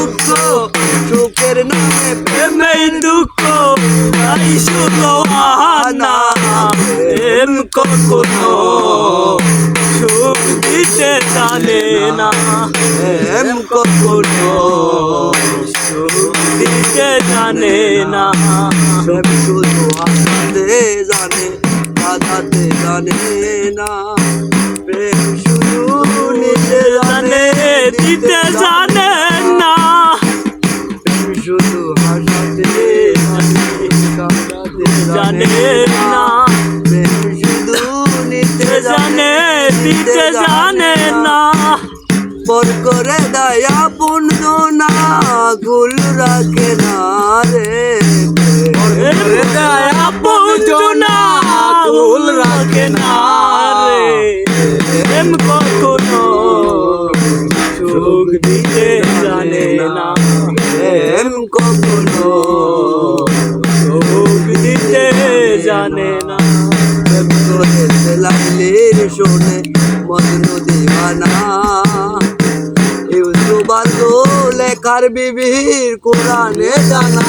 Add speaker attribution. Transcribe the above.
Speaker 1: দুঃখ সুখের নামে প্রেমেই দুঃখ তাই শুধু আহানা প্রেম কখনো সুখ দিতে জানে না প্রেম কখনো সুখ দিতে জানে না প্রেম শুধু হাসাতে জানে বাঁধাতে জানে না প্রেম শুধু নিতে জানে দিতে জানে না প্রেম শুধু হাসাতে জানে না প্রেম শুধু নিতে জানে দিতে জানে না পর করে দয়া পুণ্য না গুল রাখে না রে পর করে দয়া পুণ্য না গুল রাখে না রে প্রেম কখনো সুখ দিতে জানে না প্রেম কখনো সুখ দিতে জানে না প্রেম করেছে লাইলির শোনে মজনু দিওয়ানা ইউসুফ লেখার বিবির কোরআনে জানা